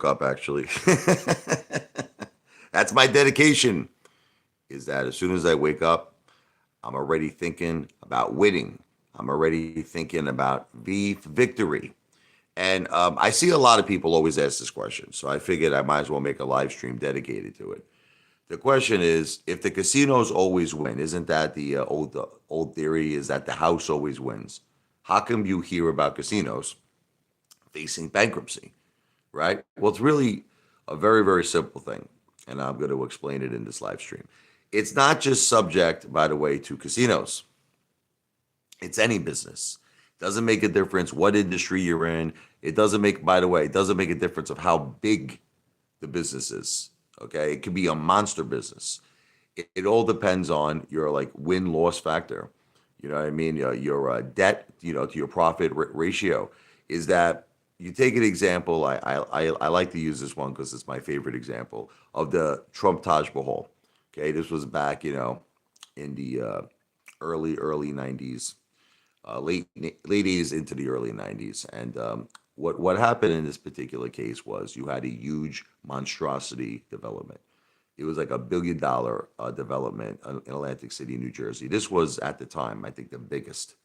up, actually. That's my dedication, is that as soon as I wake up, I'm already thinking about winning. I'm already thinking about victory. And I see a lot of people always ask this question. So I figured I might as well make a live stream dedicated to it. The question is, if the casinos always win, isn't that the old theory is that the house always wins? How come you hear about casinos facing bankruptcy, right? Well, it's really a very, very simple thing. And I'm going to explain it in this live stream. It's not just subject, by the way, to casinos. It's any business. It doesn't make a difference what industry you're in. It doesn't make, by the way, it doesn't make a difference of how big the business is. Okay. It could be a monster business. It all depends on your like win loss factor. You know what I mean? Your debt, to your profit ratio. Is that you take an example? I like to use this one because it's my favorite example of the Trump Taj Mahal. Okay, this was back, in the early '90s, late '80s into the early '90s, and what happened in this particular case was you had a huge monstrosity development. It was like $1 billion development in Atlantic City, New Jersey. This was at the time, I think, the biggest.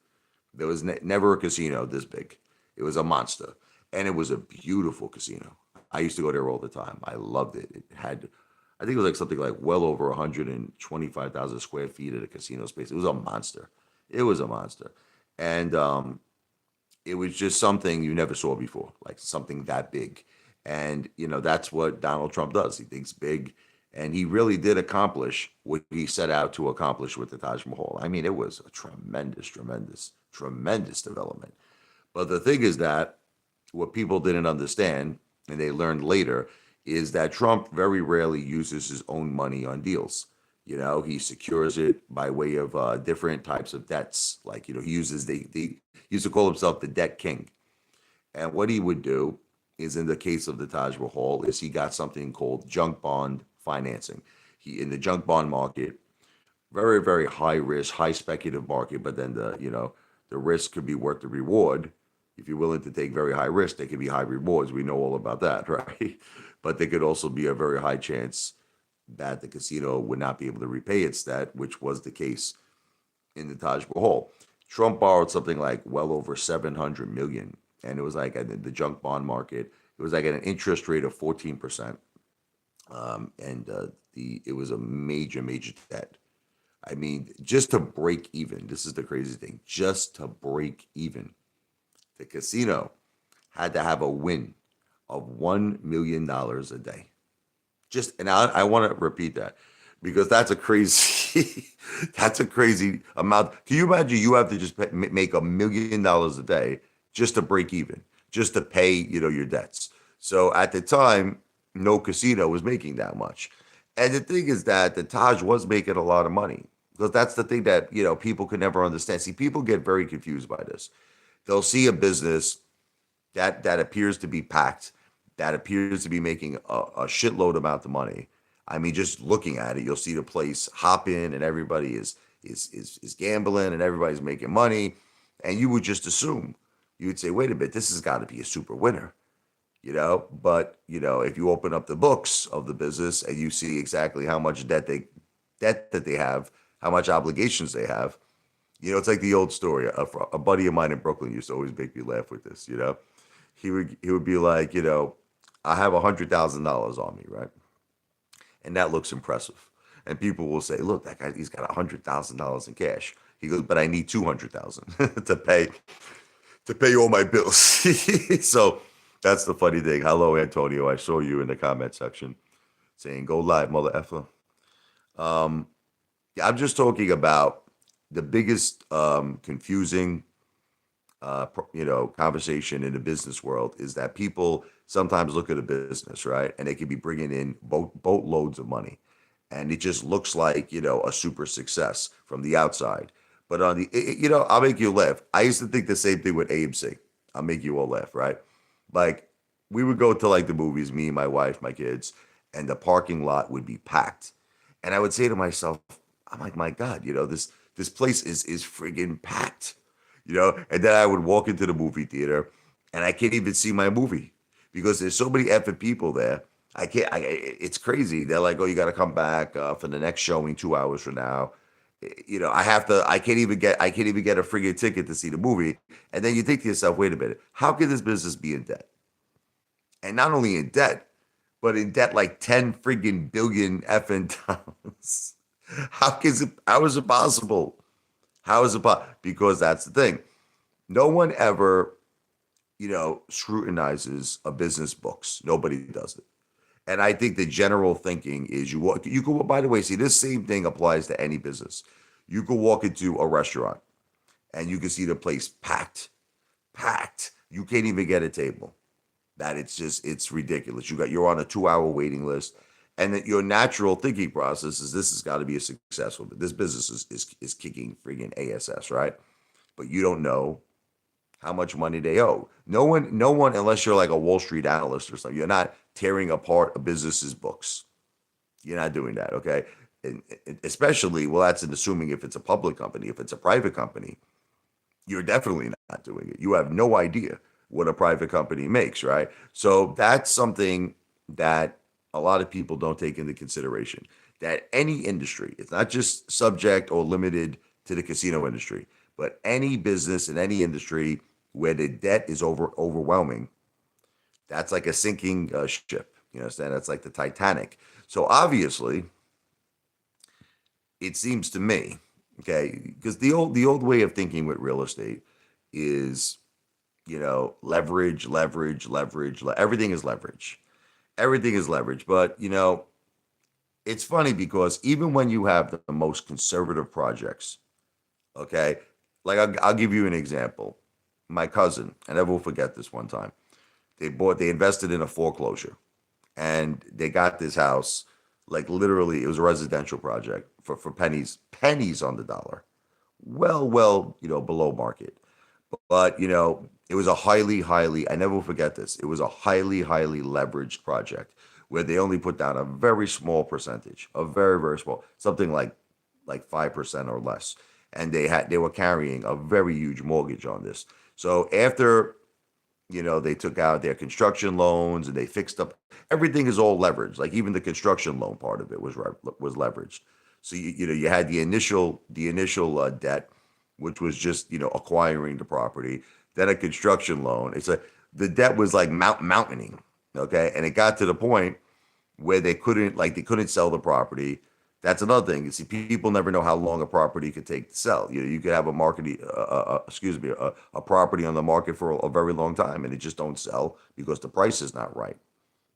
There was never a casino this big. It was a monster, and it was a beautiful casino. I used to go there all the time. I loved it. It had, I think it was like something like well over 125,000 square feet of the casino space. It was a monster. It was a monster, and it was just something you never saw before, like something that big. And that's what Donald Trump does. He thinks big, and he really did accomplish what he set out to accomplish with the Taj Mahal. I mean, it was a tremendous, tremendous, tremendous development. But the thing is that what people didn't understand, and they learned later, is that Trump very rarely uses his own money on deals. He secures it by way of different types of debts. Like, he uses he used to call himself the debt king. And what he would do is, in the case of the Taj Mahal, is he got something called junk bond financing. He in the junk bond market, very, very high risk, high speculative market, but then the risk could be worth the reward. If you're willing to take very high risk, there could be high rewards. We know all about that, right? But there could also be a very high chance that the casino would not be able to repay its debt, which was the case in the Taj Mahal. Trump borrowed something like well over 700 million, and it was like in the junk bond market, it was like at an interest rate of 14%, and the it was a major, major debt. I mean, just to break even, this is the crazy thing. Just to break even, the casino had to have a win of $1 million a day. And I want to repeat that because that's a crazy, that's a crazy amount. Can you imagine you have to just make $1 million a day just to break even, just to pay, your debts. So at the time, no casino was making that much. And the thing is that the Taj was making a lot of money because that's the thing that, people could never understand. See, people get very confused by this. They'll see a business that appears to be packed, that appears to be making a shitload amount of money. I mean, just looking at it, you'll see the place hopping and everybody is gambling and everybody's making money. And you would just assume, you would say, wait a minute, this has got to be a super winner, But, if you open up the books of the business and you see exactly how much debt that they have, how much obligations they have, it's like the old story. A buddy of mine in Brooklyn used to always make me laugh with this. He would be like, I have $100,000 on me, right? And that looks impressive. And people will say, look, that guy, he's got $100,000 in cash. He goes, but I need 200,000 to pay all my bills. So that's the funny thing. Hello, Antonio. I saw you in the comment section saying, go live, mother effer. Yeah, I'm just talking about the biggest confusing conversation in the business world is that people sometimes look at a business, right, and they could be bringing in boatloads of money, and it just looks like a super success from the outside. But on I'll make you laugh. I used to think the same thing with AMC. I'll make you all laugh, right? Like we would go to like the movies, me, my wife, my kids, and the parking lot would be packed, and I would say to myself, I'm like, my God, this place is friggin' packed. And then I would walk into the movie theater and I can't even see my movie because there's so many effing people there. I can't. It's crazy. They're like, "Oh, you got to come back for the next showing 2 hours from now." I have to. I can't even get. I can't even get a friggin' ticket to see the movie. And then you think to yourself, "Wait a minute. How can this business be in debt? And not only in debt, but in debt like 10 friggin' billion effing dollars. How is it possible? How is it possible? Because that's the thing. No one ever, scrutinizes a business books. Nobody does it. And I think the general thinking is you go, by the way, see, this same thing applies to any business. You could walk into a restaurant and you can see the place packed, packed. You can't even get a table. That it's ridiculous. You're on a 2 hour waiting list, and that your natural thinking process is this has got to be a successful. This business is kicking friggin' ass, right? But you don't know how much money they owe. No one, unless you're like a Wall Street analyst or something, you're not tearing apart a business's books. You're not doing that, okay? And especially, well, that's assuming if it's a public company. If it's a private company, you're definitely not doing it. You have no idea what a private company makes, right? So that's something that a lot of people don't take into consideration. That any industry, it's not just subject or limited to the casino industry, but any business in any industry where the debt is overwhelming, that's like a sinking ship. You understand? That's like the Titanic. So obviously, it seems to me, okay, because the old way of thinking with real estate is, leverage, leverage, leverage. Everything is leverage. Everything is leverage. But it's funny because even when you have the most conservative projects, okay, like I'll give you an example. My cousin, I never will forget this one time. They invested in a foreclosure, and they got this house, like literally, it was a residential project for pennies, pennies on the dollar. Well, below market. But, it was a highly, highly, I never will forget this. It was a highly, highly leveraged project where they only put down a very small percentage, a very, very small, something like 5% or less. And they were carrying a very huge mortgage on this. So after, they took out their construction loans and they fixed up, everything is all leveraged. Like even the construction loan part of it was leveraged. So you had the initial debt, which was just acquiring the property, then a construction loan. The debt was like mountaining, okay, and it got to the point where they couldn't sell the property. That's another thing. You see, people never know how long a property could take to sell. You could have a property on the market for a very long time, and it just don't sell because the price is not right.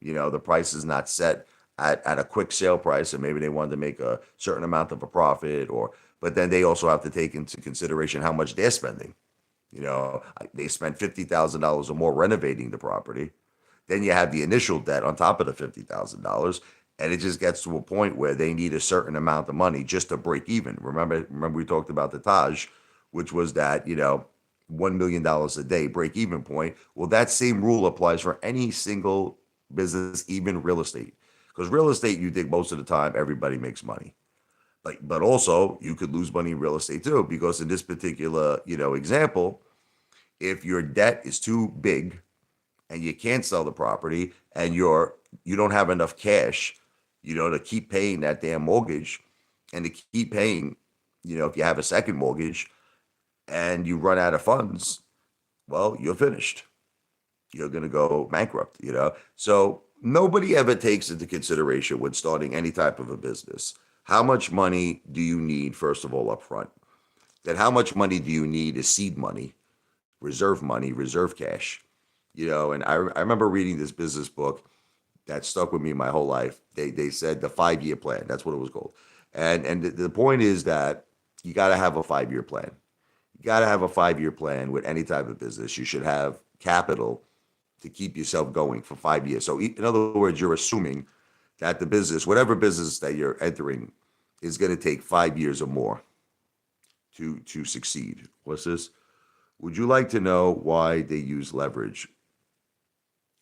The price is not set at a quick sale price, and maybe they wanted to make a certain amount of a profit, but then they also have to take into consideration how much they're spending. They spent $50,000 or more renovating the property. Then you have the initial debt on top of the $50,000, and it just gets to a point where they need a certain amount of money just to break even. Remember we talked about the Taj, which was that $1 million a day break even point. Well, that same rule applies for any single business, even real estate, because real estate, you think most of the time everybody makes money. But also you could lose money in real estate too, because in this particular example, if your debt is too big and you can't sell the property and you don't have enough cash, to keep paying that damn mortgage, and to keep paying, if you have a second mortgage and you run out of funds, well, you're finished. You're going to go bankrupt. So nobody ever takes into consideration when starting any type of a business. How much money do you need, first of all, up front? Then how much money do you need as seed money, reserve cash? And I remember reading this business book that stuck with me my whole life. They said the 5 year plan. That's what it was called. And the point is that you got to have a 5 year plan. You got to have a 5 year plan with any type of business. You should have capital to keep yourself going for 5 years. So in other words, you're assuming that the business, whatever business that you're entering, is going to take 5 years or more to succeed. What's this? Would you like to know why they use leverage?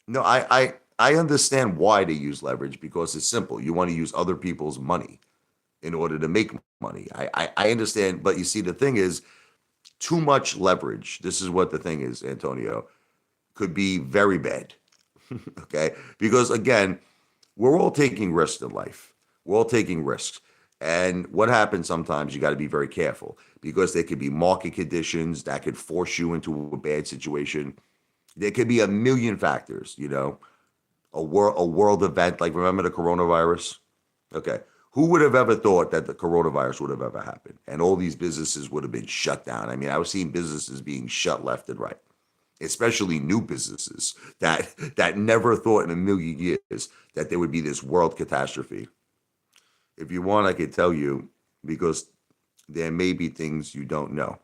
No, I understand why they use leverage, because it's simple. You want to use other people's money in order to make money. I understand, but you see, the thing is, too much leverage. This is what the thing is, Antonio, could be very bad. Okay. Because again, we're all taking risks in life. We're all taking risks. And what happens sometimes, you got to be very careful because there could be market conditions that could force you into a bad situation. There could be a million factors, a world event like remember the coronavirus? Okay. Who would have ever thought that the coronavirus would have ever happened and all these businesses would have been shut down? I mean, I was seeing businesses being shut left and right, especially new businesses that never thought in a million years that there would be this world catastrophe. If you want, I could tell you because there may be things you don't know.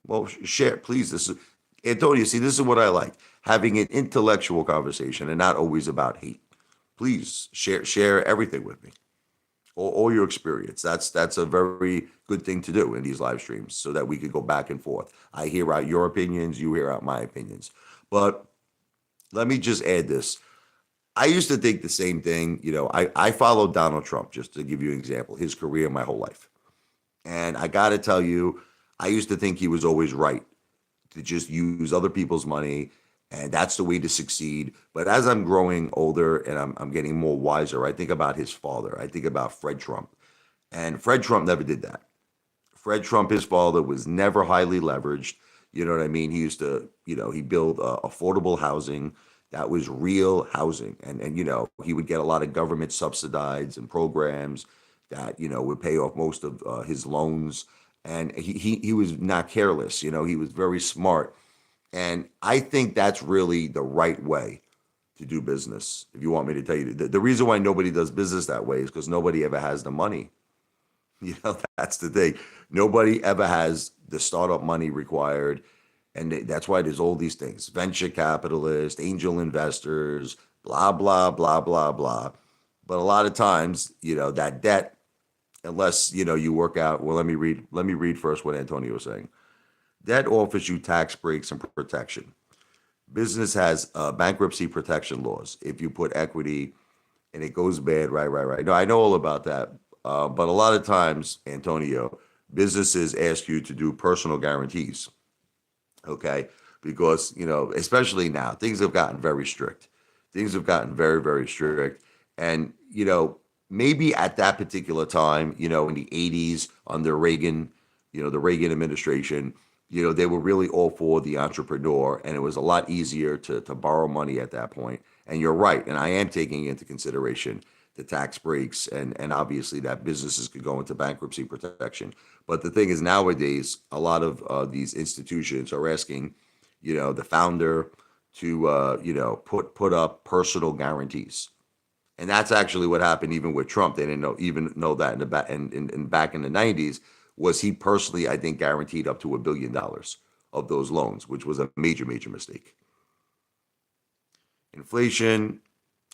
Well, share, please. This is Antonio. See, this is what I like: having an intellectual conversation and not always about hate. Please share everything with me, all your experience. That's a very good thing to do in these live streams, so that we could go back and forth. I hear out your opinions, you hear out my opinions. But let me just add this. I used to think the same thing. I followed Donald Trump, just to give you an example, his career my whole life. And I got to tell you, I used to think he was always right to just use other people's money. And that's the way to succeed. But as I'm growing older and I'm getting more wiser, I think about his father. I think about Fred Trump. And Fred Trump never did that. Fred Trump, his father, was never highly leveraged. You know what I mean? He used to, he built affordable housing that was real housing. And, he would get a lot of government subsidies and programs that, would pay off most of his loans. And he was not careless. He was very smart. And I think that's really the right way to do business. If you want me to tell you, the reason why nobody does business that way is because nobody ever has the money. That's the thing. Nobody ever has the startup money required. And that's why there's all these things: venture capitalists, angel investors, blah, blah, blah, blah, blah. But a lot of times, that debt, unless, you work out, well, let me read first what Antonio was saying. Debt offers you tax breaks and protection. Business has bankruptcy protection laws. If you put equity and it goes bad, right, right, right. No, I know all about that. But a lot of times, Antonio, businesses ask you to do personal guarantees, okay? Because, especially now, things have gotten very strict. Things have gotten very, very strict. And, maybe at that particular time, in the 80s under Reagan, the Reagan administration, they were really all for the entrepreneur, and it was a lot easier to borrow money at that point. And you're right, and I am taking into consideration the tax breaks and obviously that businesses could go into bankruptcy protection. But the thing is, nowadays, a lot of these institutions are asking, the founder to, put up personal guarantees. And that's actually what happened even with Trump. They didn't know that in the back in back in the 90s was he personally, I think, guaranteed up to $1 billion of those loans, which was a major, major mistake. Inflation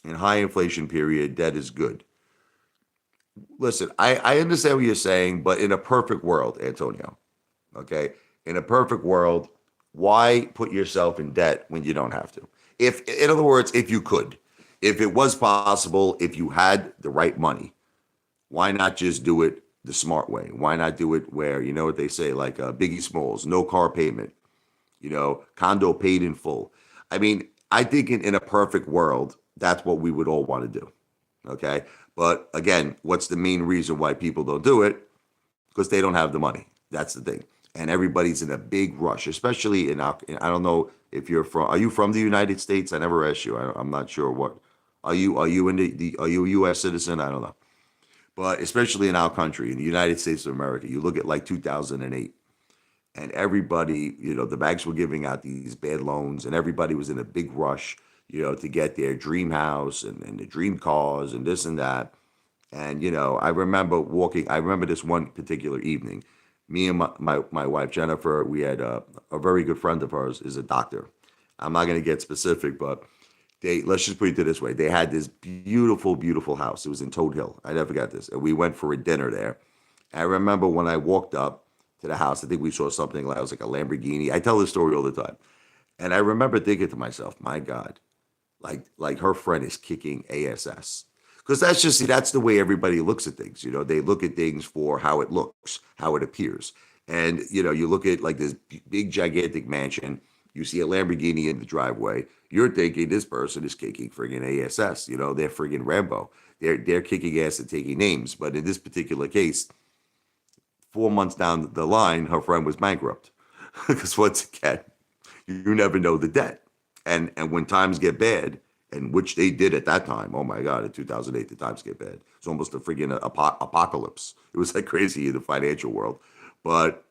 in high inflation period, debt is good. Listen, I understand what you're saying, but in a perfect world, Antonio, okay, in a perfect world, why put yourself in debt when you don't have to? If, in other words, if you could, if it was possible, if you had the right money, why not just do it the smart way? Why not do it where, you know what they say, like Biggie Smalls, no car payment, condo paid in full. I mean, I think in a perfect world, that's what we would all want to do. Okay. But again, what's the main reason why people don't do it? Because they don't have the money. That's the thing. And everybody's in a big rush, especially I don't know if are you from the United States? I never asked you. I'm not sure what, are you in are you a US citizen? I don't know. But especially in our country, in the United States of America, you look at like 2008 and everybody, the banks were giving out these bad loans and everybody was in a big rush, to get their dream house and the dream cars and this and that. And, I remember this one particular evening, me and my wife, Jennifer, we had a very good friend of ours is a doctor. I'm not going to get specific, but let's just put it this way. They had this beautiful, beautiful house. It was in Toad Hill. I never forgot this. And we went for a dinner there. I remember when I walked up to the house, I think we saw something like, it was like a Lamborghini. I tell this story all the time. And I remember thinking to myself, my God, like her friend is kicking ass. Because that's the way everybody looks at things. They look at things for how it looks, how it appears. And, you look at like this big, gigantic mansion You see a Lamborghini in the driveway, you're thinking this person is kicking friggin' ASS. They're friggin' Rambo. They're kicking ass and taking names. But in this particular case, 4 months down the line, her friend was bankrupt. Because once again, you never know the debt. And when times get bad, and which they did at that time, oh my God, in 2008, the times get bad. It's almost a friggin' apocalypse. It was like crazy in the financial world. But,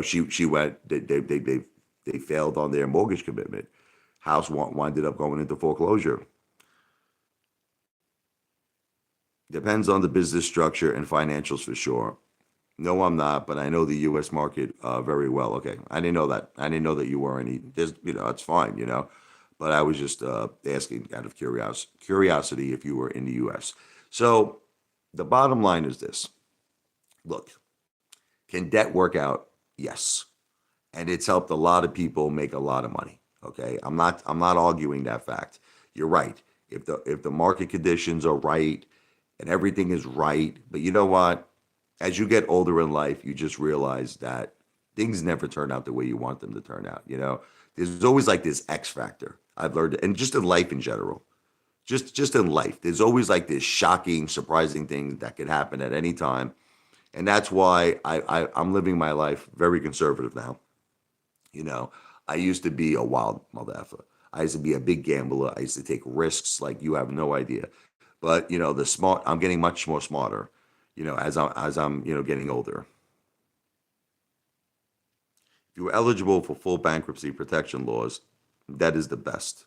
she went, they failed on their mortgage commitment. House winded up going into foreclosure. Depends on the business structure and financials for sure. No, I'm not, but I know the U.S. market very well. Okay, I didn't know that. I didn't know that you were any. That's fine. But I was just asking out of curiosity if you were in the U.S. So the bottom line is this: look, can debt work out? Yes, and it's helped a lot of people make a lot of money. Okay, I'm not arguing that fact. You're right. If the market conditions are right and everything is right, but you know what? As you get older in life, you just realize that things never turn out the way you want them to turn out. There's always like this X factor. I've learned, and just in life in general, just in life, there's always like this shocking, surprising thing that could happen at any time, and that's why I'm living my life very conservative now. You know, I used to be a wild mother effer. I used to be a big gambler. I used to take risks like you have no idea. But I'm getting much more smarter. As I'm getting older. If you're eligible for full bankruptcy protection laws, that is the best.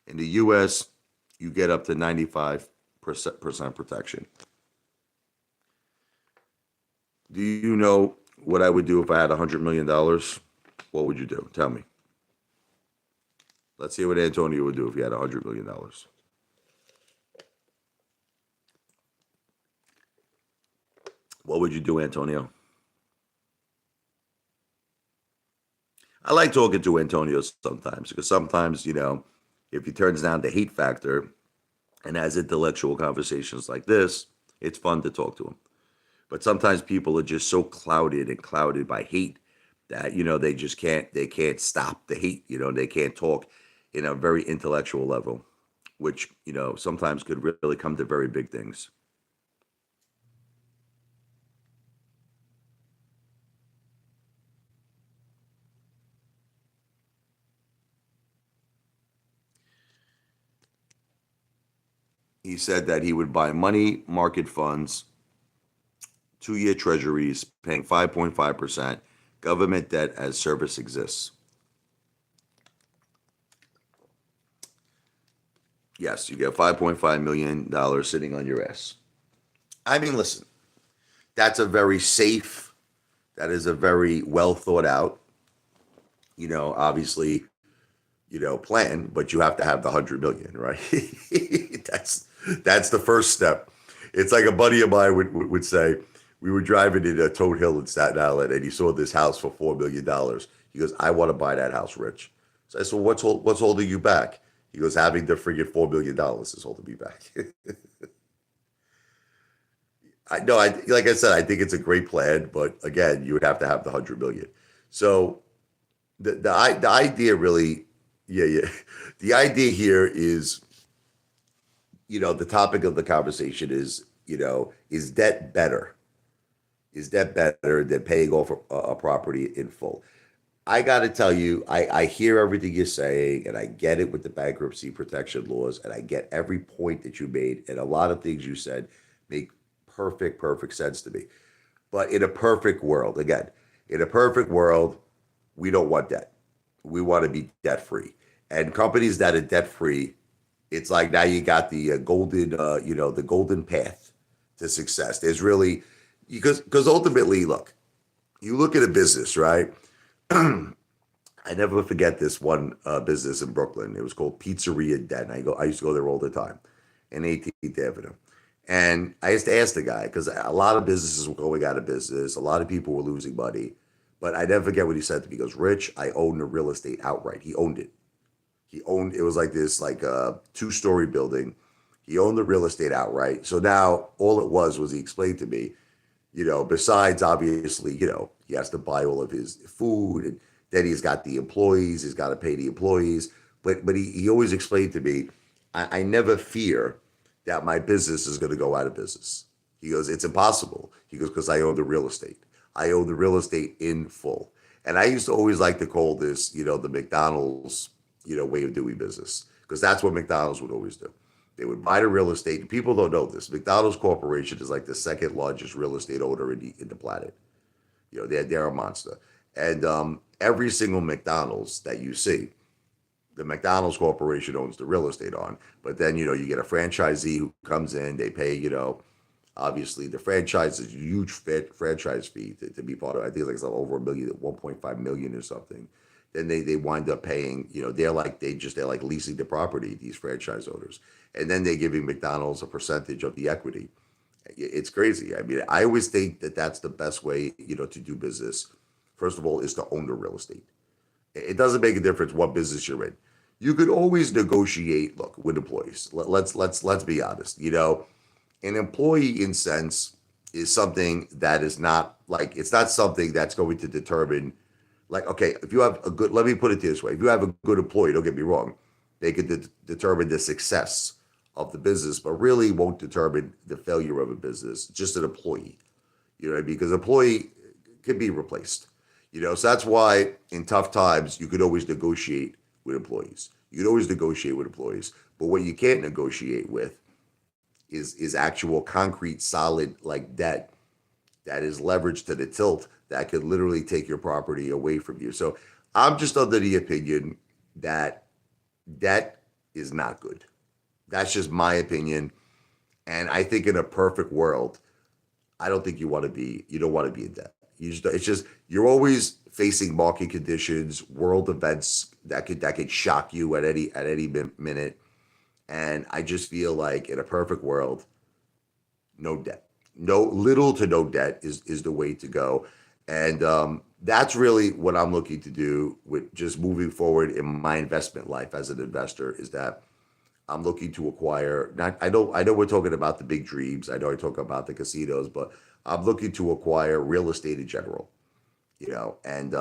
In the U.S., you get up to 95% protection. Do you know what I would do if I had $100 million? What would you do? Tell me. Let's see what Antonio would do if he had $100 million. What would you do, Antonio? I like talking to Antonio sometimes because sometimes, if he turns down the hate factor and has intellectual conversations like this, it's fun to talk to him. But sometimes people are just so clouded by hate that, they can't stop the hate, they can't talk in a very intellectual level, which, sometimes could really come to very big things. He said that he would buy money market funds, 2-year treasuries paying 5.5%, government debt as service exists. Yes, you get $5.5 million sitting on your ass. I mean, listen, that's a very safe, that is a very well thought out, obviously, plan, but you have to have the 100 million, right? That's the first step. It's like a buddy of mine would say, we were driving in a Toad Hill in Staten Island, and he saw this house for $4 million. He goes, I want to buy that house, Rich. So I said, what's holding you back? He goes, having the friggin' $4 million is holding me back. I know, like I said, I think it's a great plan, but again, you would have to have the 100 million. So the idea really, yeah. The idea here is, the topic of the conversation is, is debt better? Is debt better than paying off a property in full? I got to tell you, I hear everything you're saying, and I get it with the bankruptcy protection laws, and I get every point that you made, and a lot of things you said make perfect sense to me. But in a perfect world, again, in a perfect world, we don't want debt. We want to be debt free. And companies that are debt free, it's like now you got the the golden path to success. There's really because ultimately, look, you look at a business, right? I never forget this one business in Brooklyn. It was called Pizzeria Den. I used to go there all the time, in 18th Avenue. And I used to ask the guy because a lot of businesses were going out of business. A lot of people were losing money. But I never forget what he said to me. He goes, Rich, I own the real estate outright. He owned it. It was like this, like a 2-story building. He owned the real estate outright. So now all it was he explained to me, besides obviously, he has to buy all of his food and Then he's got the employees. He's got to pay the employees. But he always explained to me, I never fear that my business is going to go out of business. He goes, it's impossible. He goes, because I own the real estate. I own the real estate in full. And I used to always like to call this, the McDonald's, way of doing business, because that's what McDonald's would always do. They would buy the real estate. People don't know this. McDonald's Corporation is like the second largest real estate owner in the planet. They're a monster. And every single McDonald's that you see, the McDonald's Corporation owns the real estate on. But then, you get a franchisee who comes in, they pay, obviously the franchise is a huge franchise fee to be part of. I think it's like over a million, 1.5 million or something. Then they wind up paying, they're like leasing the property, these franchise owners. And then they're giving McDonald's a percentage of the equity. It's crazy. I mean, I always think that that's the best way, to do business. First of all, is to own the real estate. It doesn't make a difference what business you're in. You could always negotiate, look, with employees. Let's be honest. An employee in sense is something that is not like, it's not something that's going to determine, like, okay, if you have a good, let me put it this way, if you have a good employee, don't get me wrong, they could determine the success of the business, but really won't determine the failure of a business. Just an employee, you know what I mean? Because employee can be replaced, so that's why in tough times you could always negotiate with employees. You could always negotiate with employees, but what you can't negotiate with is actual concrete solid like debt that is leveraged to the tilt that could literally take your property away from you. So I'm just under the opinion that debt is not good. That's just my opinion. And I think in a perfect world, I don't think you don't want to be in debt. It's just, you're always facing market conditions, world events that could shock you at any minute. And I just feel like in a perfect world, no debt, no little to no debt is the way to go. And that's really what I'm looking to do with just moving forward in my investment life as an investor, is that I'm looking to acquire. Not, I know we're talking about the big dreams. I know I talk about the casinos, but I'm looking to acquire real estate in general. And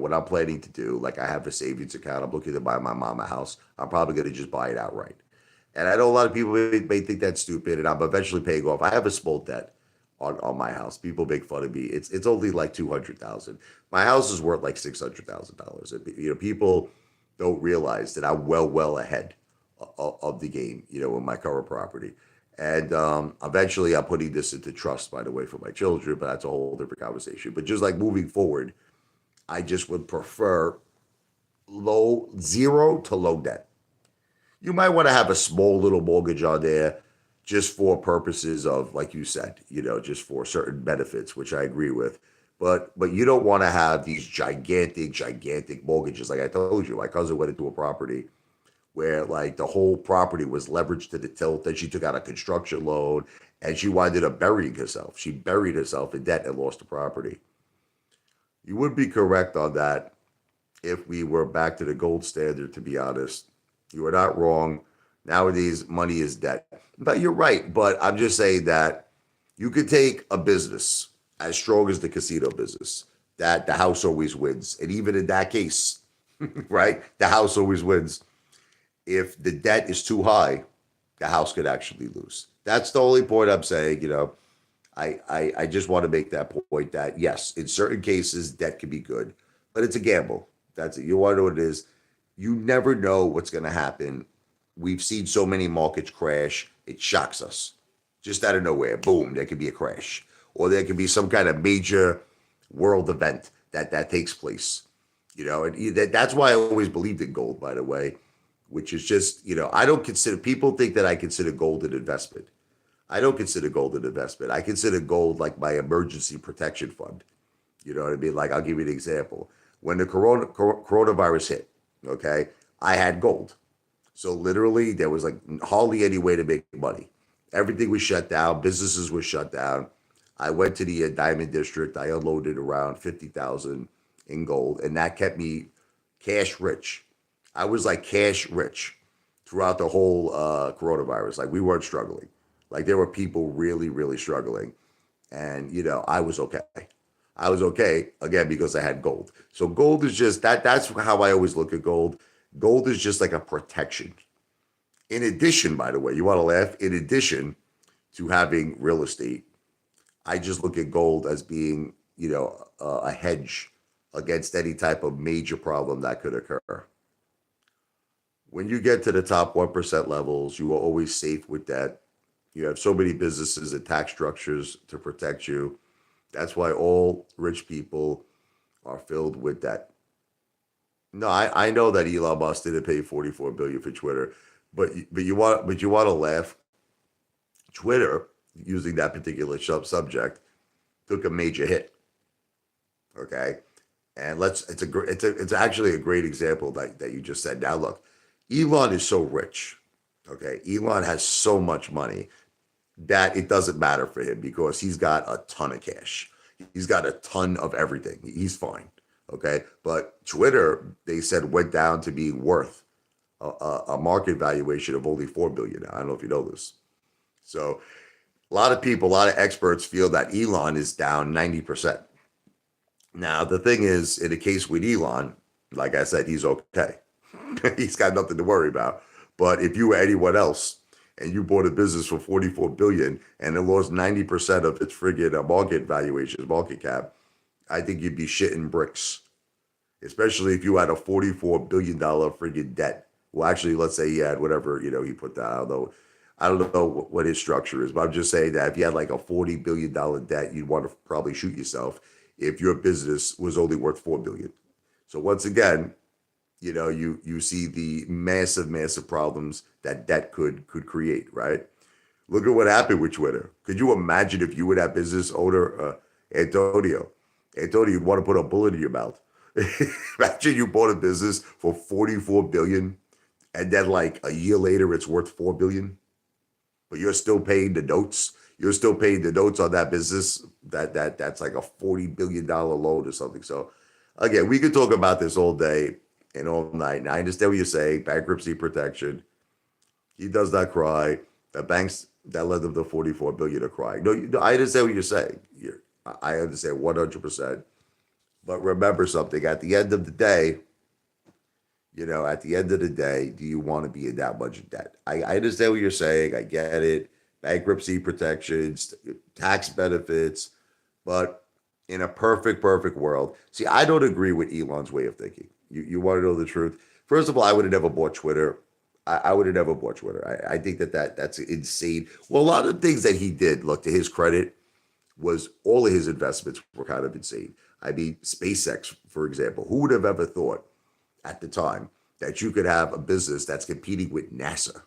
what I'm planning to do, like I have a savings account. I'm looking to buy my mom a house. I'm probably going to just buy it outright. And I know a lot of people may think that's stupid, and I'm eventually paying off. I have a small debt on my house. People make fun of me. It's only like 200,000. My house is worth like $600,000. People don't realize that I'm well ahead of the game. In my current property. And eventually, I'm putting this into trust, by the way, for my children. But that's a whole different conversation. But just like moving forward, I just would prefer zero to low debt. You might want to have a small little mortgage on there just for purposes of, like you said, just for certain benefits, which I agree with. But you don't want to have these gigantic mortgages. Like I told you, my cousin went into a property where like the whole property was leveraged to the tilt. Then she took out a construction loan and she winded up burying herself. She buried herself in debt and lost the property. You would be correct on that if we were back to the gold standard, to be honest. You are not wrong. Nowadays, money is debt. But you're right. But I'm just saying that you could take a business as strong as the casino business, that the house always wins. And even in that case, right, the house always wins. If the debt is too high, the house could actually lose. That's the only point I'm saying. I just want to make that point that yes, in certain cases, debt can be good, but it's a gamble. That's it. You want to know what it is. You never know what's going to happen. We've seen so many markets crash. It shocks us just out of nowhere. Boom, there could be a crash, or there could be some kind of major world event that takes place. And that's why I always believed in gold, by the way, which is just, I don't consider, people think that I consider gold an investment. I don't consider gold an investment. I consider gold like my emergency protection fund. You know what I mean? Like, I'll give you an example. When the coronavirus hit, okay, I had gold. So literally there was like hardly any way to make money. Everything was shut down. Businesses were shut down. I went to the Diamond District. I unloaded around 50,000 in gold, and that kept me cash rich. I was like cash rich throughout the whole coronavirus. Like we weren't struggling. Like there were people really struggling, and I was okay. I was okay again because I had gold. So gold is just that. That's how I always look at gold. Gold is just like a protection. In addition, by the way, you want to laugh. In addition to having real estate, I just look at gold as being, a hedge against any type of major problem that could occur. When you get to the top 1% levels, you are always safe with that. You have so many businesses and tax structures to protect you. That's why all rich people are filled with that. No, I know that Elon Musk didn't pay 44 billion for Twitter, but you want to laugh. Twitter, using that particular subject, took a major hit. Okay, and it's actually a great example that you just said. Now look, Elon is so rich. Okay, Elon has so much money that it doesn't matter for him because he's got a ton of cash. He's got a ton of everything. He's fine. Okay. But Twitter, they said, went down to being worth a market valuation of only 4 billion. Now, I don't know if you know this. So a lot of people, a lot of experts feel that Elon is down 90%. Now, the thing is, in the case with Elon, like I said, he's okay. He's got nothing to worry about. But if you were anyone else and you bought a business for 44 billion and it lost 90% of its friggin' market valuation, market cap, I think you'd be shitting bricks. Especially if you had a $44 billion friggin' debt. Well, actually, let's say he had whatever, he put that. I don't know what his structure is, but I'm just saying that if you had like a $40 billion debt, you'd want to probably shoot yourself if your business was only worth 4 billion. So once again, you see the massive problems that debt could create, right? Look at what happened with Twitter. Could you imagine if you were that business owner, Antonio? Antonio, you'd want to put a bullet in your mouth. Imagine you bought a business for 44 billion and then like a year later it's worth 4 billion, but you're still paying the notes. You're still paying the notes on that business that's like a $40 billion loan or something. So again, we could talk about this all day and all night. And I understand what you're saying, bankruptcy protection. He does not cry. The banks that led them to 44 billion are crying. No, I understand what you're saying. I understand 100%. But remember something. At the end of the day, do you want to be in that much debt? I understand what you're saying. I get it. Bankruptcy protections, tax benefits, but in a perfect world, see, I don't agree with Elon's way of thinking. You want to know the truth? First of all, I would have never bought Twitter. I would have never bought Twitter. I think that's insane. Well, a lot of things that he did, look, to his credit, was all of his investments were kind of insane. I mean, SpaceX, for example, who would have ever thought at the time that you could have a business that's competing with NASA?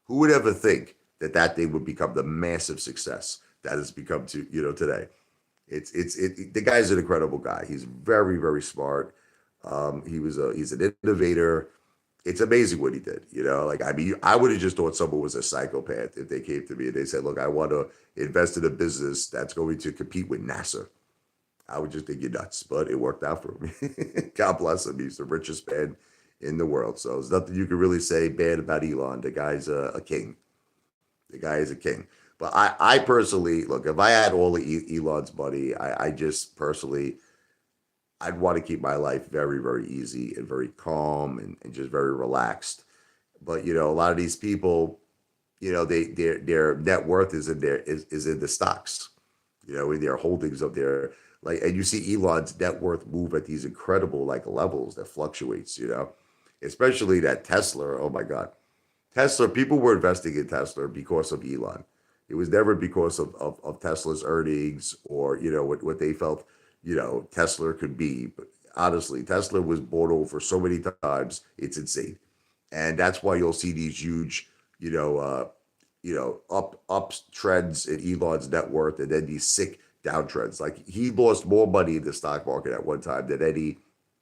Who would ever think that thing would become the massive success that has become today? The guy's an incredible guy. He's very smart. He's an innovator. It's amazing what he did. Like, I mean, I would have just thought someone was a psychopath if they came to me and they said, "Look, I want to invest in a business that's going to compete with NASA." I would just think you're nuts, but it worked out for him. God bless him. He's the richest man in the world. So there's nothing you can really say bad about Elon. The guy's a king. The guy is a king. But I personally, look, if I had all of Elon's money, I just personally, I'd want to keep my life very easy and very calm and just very relaxed. But a lot of these people, their net worth is in the stocks, in their holdings of their, like, and you see Elon's net worth move at these incredible like levels that fluctuates, especially that Tesla. Oh my God. Tesla, people were investing in Tesla because of Elon. It was never because of Tesla's earnings or, what they felt, Tesla could be. But honestly, Tesla was bought over so many times, it's insane. And that's why you'll see these huge, up trends in Elon's net worth and then these sick downtrends. Like, he lost more money in the stock market at one time than any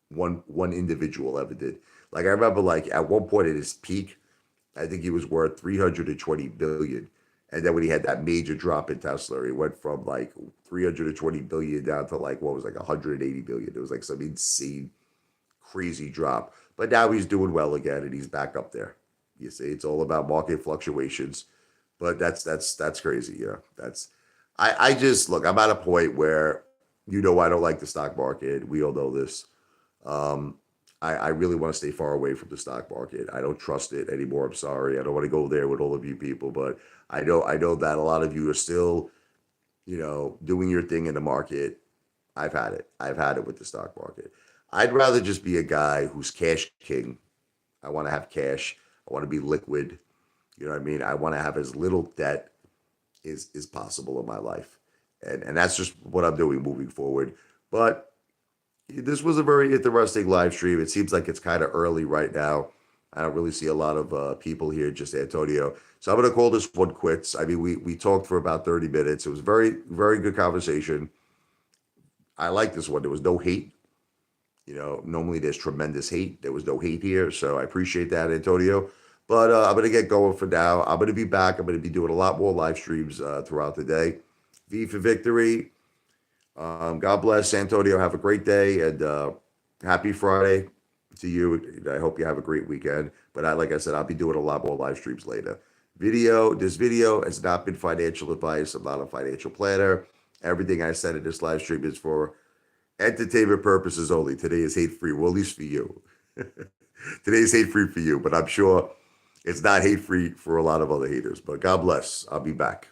one individual ever did. Like, I remember, like, at one point at his peak, I think he was worth 320 billion. And then when he had that major drop in Tesla, he went from like 320 billion down to like what was like 180 billion. It was like some insane, crazy drop. But now he's doing well again and he's back up there. You see, it's all about market fluctuations. But that's crazy. That's I just look, I'm at a point where You know, I don't like the stock market. We all know this. Um, I really want to stay far away from the stock market. I don't trust it anymore. I'm sorry. I don't want to go there with all of you people, but I know that a lot of you are still, doing your thing in the market. I've had it. I've had it with the stock market. I'd rather just be a guy who's cash king. I want to have cash. I want to be liquid. You know what I mean? I want to have as little debt is possible in my life. And that's just what I'm doing moving forward. But this was a very interesting live stream. It seems like it's kind of early right now. I don't really see a lot of people here, just Antonio. So I'm going to call this one quits. I mean, we talked for about 30 minutes. It was very, very good conversation. I like this one. There was no hate. Normally there's tremendous hate. There was no hate here. So I appreciate that, Antonio. But I'm going to get going for now. I'm going to be back. I'm going to be doing a lot more live streams throughout the day. V for victory. God bless, Antonio. Have a great day and happy Friday to you. I hope you have a great weekend. But like I said, I'll be doing a lot more live streams later. This video has not been financial advice. I'm not a financial planner. Everything I said in this live stream is for entertainment purposes only. Today is hate free. Well, at least for you. Today is hate free for you, but I'm sure it's not hate free for a lot of other haters. But God bless. I'll be back.